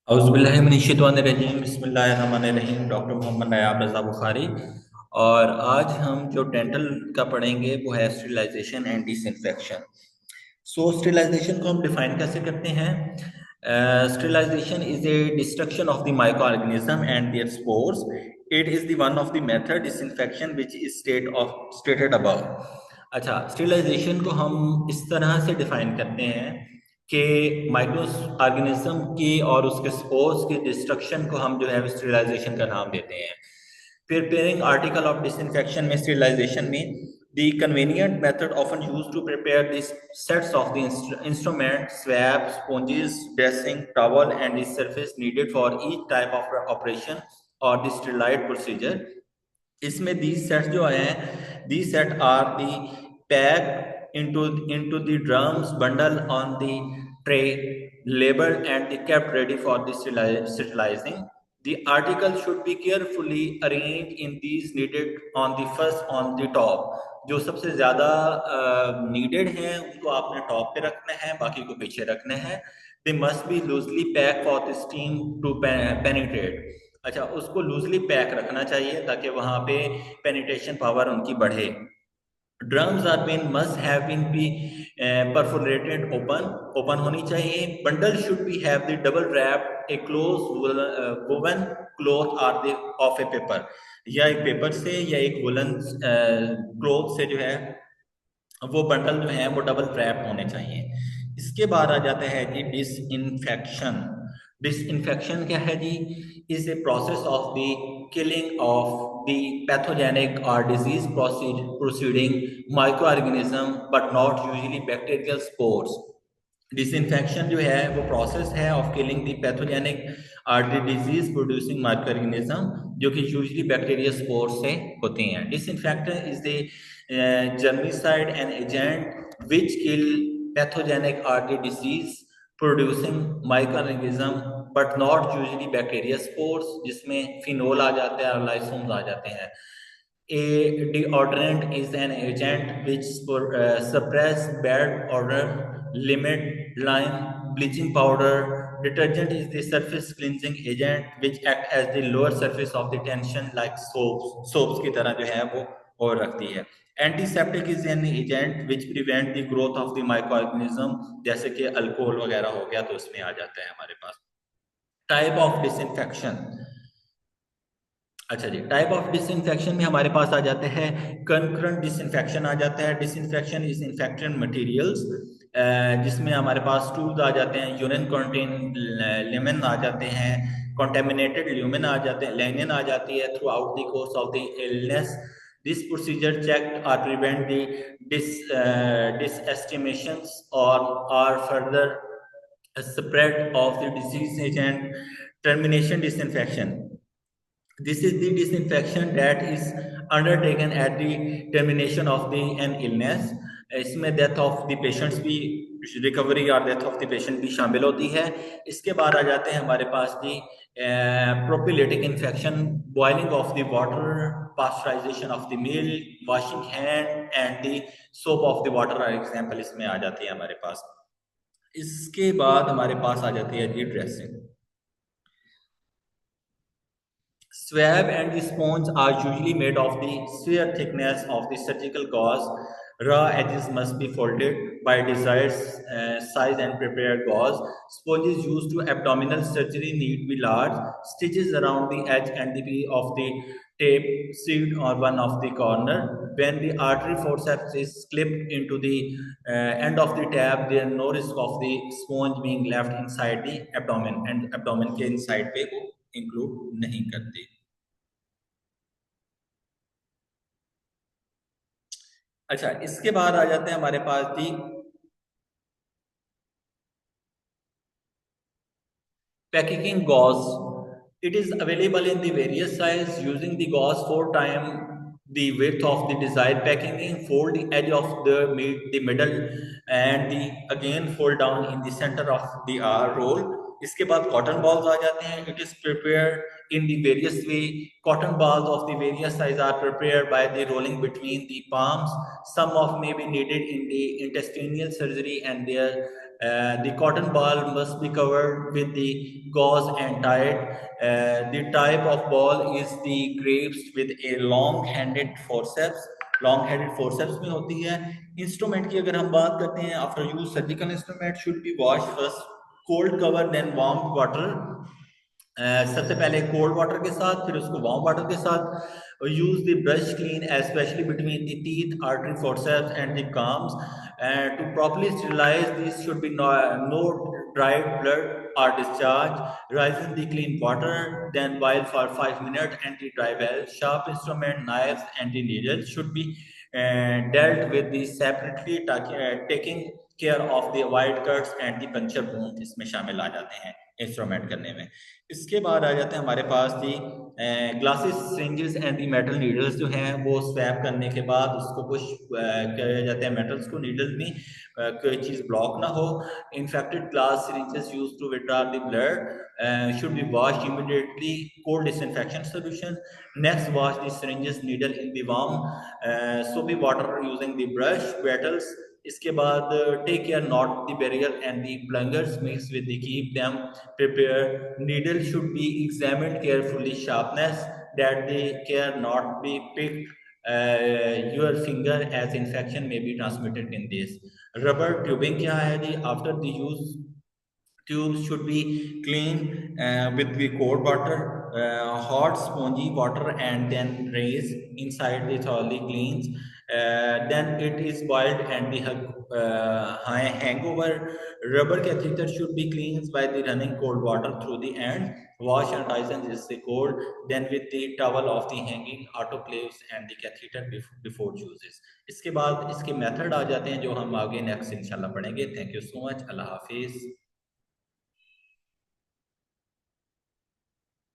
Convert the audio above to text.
औज़ुबिल्लाहिमिनश्शैतानिर्रजीम बिस्मिल्लाहिर्रहमानिर्रहीम। डॉक्टर मोहम्मद नयाब रज़ा बुखारी। और आज हम जो डेंटल का पढ़ेंगे वो है sterilisation and disinfection. So sterilisation को हम डिफाइन कैसे करते हैं? Sterilisation is a destruction of the micro organism and their spores. It is the one of the method disinfection which is stated above. अच्छा, स्टरलाइजेशन को हम इस तरह से डिफाइन करते हैं कि माइक्रो ऑर्गेनिज्म की और उसके स्पोर्स की डिस्ट्रक्शन को हम जो है स्टरलाइजेशन का नाम देते हैं। प्रिपेयरिंग आर्टिकल ऑफ डिसइंफेक्शन में स्टरलाइजेशन में the convenient method often used to prepare these sets of the instrument, swab, sponges, dressing, towel, and the surface needed for each type of operation or the sterilized procedure. इसमें these sets जो हैं, these set are the packed into the drums bundle on the tray, labeled and kept ready for the sterilizing. The article should be carefully arranged in these needed on the first on the top. जो सबसे ज्यादा needed हैं उनको आपने top पे रखना है, बाकी को पीछे रखना है। They must be loosely pack for the steam to penetrate. अच्छा, उसको लूजली पैक रखना चाहिए ताकि वहां पे पेनिट्रेशन पावर उनकी बढ़े। Drums are been must have been be perforated open होनी चाहिए। Bundle should be have the double wrap a close woven cloth or the of a paper, या एक पेपर से या एक वुलन क्लॉथ से जो है वो बंडल जो है वो डबल रैप होने चाहिए। इसके बाद आ जाता है जी डिसइंफेक्शन। डिसइंफेक्शन क्या है जी? Is a process of the killing of the pathogenic और disease proceeding microorganism but not usually bacterial spores. Disinfection जो है वो प्रोसेस है ऑफ किलिंग द पैथोजेनिक और the disease producing microorganism जो कि यूजुअली बैक्टीरिया स्पोर से होती हैं। Disinfectant is the germicide an agent which kill pathogenic or the disease producing microorganism but not usually bacteria spores, जिसमें phenol आ जाता है और लाइसोम्स आ जाते हैं। A deodorant is an agent which suppress bad odor, limit line, bleaching powder. Detergent is the surface cleansing agent which act as the lower surface of the tension like soaps. Soaps की तरह जो है वो और रखती है। Antiseptic is an agent which prevent the growth of the microorganism, जैसे कि अल्कोहल वगैरह हो गया तो उसमें आ जाता है हमारे पास। Type of disinfection. अच्छा जी, टाइप ऑफ डिसइंफेक्शन में हमारे पास आ जाते हैं कंकरेंट डिसइंफेक्शन आ जाता है। डिसइंफेक्शन इज इन्फेक्टेड मटेरियल्स, जिसमें हमारे पास टूल्स आ जाते हैं, यूरिन कंटेन लेमन आ जाते हैं, कॉन्टेमिनेटेड ल्यूमेन आ जाते हैं, लेनिन आ जाती है throughout the course of the illness. This procedure check और प्रिवेंट द डिसएस्टिमेशंस और further spread of the disease agent। termination disinfection, this is the disinfection that is undertaken at the termination of the an illness। इसमें death of the patients भी, recovery और death of the patient भी शामिल होती है। इसके बाद आ जाते हैं हमारे पास जी prophylactic infection, boiling of the water, pasteurization of the milk, washing hand and the soap of the water are example इसमें आ जाती है हमारे पास। इसके बाद हमारे पास आ जाती है जी dressing. Swab and the sponge are usually made of the sphere thickness of the surgical gauze. Raw edges must be folded by desired size and prepared gauze. Sponges used to abdominal surgery need be large. Stitches around the edge and the V of the tape sewed on one of the corner. When the artery forceps is clipped into the end of the tab, there is no risk of the sponge being left inside the abdomen, and abdomen के inside पे वो include नहीं करते। अच्छा, इसके बाद आ जाते हैं हमारे पास the packaging gauze. It is available in the various size using the gauze 4 times the width of the desired packaging. Fold the edge of the middle and the again fold down in the center of the roll. इसके बाद cotton balls आ जाते हैं। It is prepared in the various way. Cotton balls of the various size are prepared by the rolling between the palms. Some of may be needed in the intestinal surgery and their The cotton ball must be covered with the gauze and tied. The type of ball is the grapes with a long-handed forceps. Long headed forceps में होती है। Instrument की अगर हम बात करते हैं, after use surgical instrument should be wash first cold cover then warm water. सबसे पहले कोल्ड वाटर के साथ, फिर उसको वार्म वाटर के साथ। Use the brush clean especially between the teeth, artery, forceps and the gums, and to properly sterilize this should be no dried blood or discharge. Rise in the clean water, then boil for 5 minutes and dry well. Sharp instrument, knives and the needles should be dealt with the separately, taking care of the wide cuts and the puncture wound इसमें शामिल आ जाते हैं instrument करने में। इसके बाद आ जाते हैं हमारे पास the glasses, syringes and the metal needles जो हैं वो स्वैप करने के बाद उसको पुश किया जाता है मेटल्स को नीडल्स में, कोई चीज़ ब्लॉक ना हो। Infected glass syringes use to withdraw the blood should be washed immediately, cold disinfection solution. Next, wash the syringes needle in the warm soapy water using the brush battles. इसके बाद take care not the barrier and the plungers mix with the keep them prepare. Needle should be examined carefully, sharpness that they care not be picked your finger as infection may be transmitted in this. Rubber tubing क्या है जी? After the use tubes should be clean with the cold water, hot spongy water, and then raised inside the thoroughly cleans. Then it is boiled and the hangover. Rubber catheter should be cleansed by the running cold water through the end. Wash and tighten is the cold. Then with the towel of the hanging autoclaves and the catheter before uses. इसके बाद इसके method आ जाते हैं जो हम आगे next इंशाल्लाह पढ़ेंगे। Thank you so much. Allah Hafiz.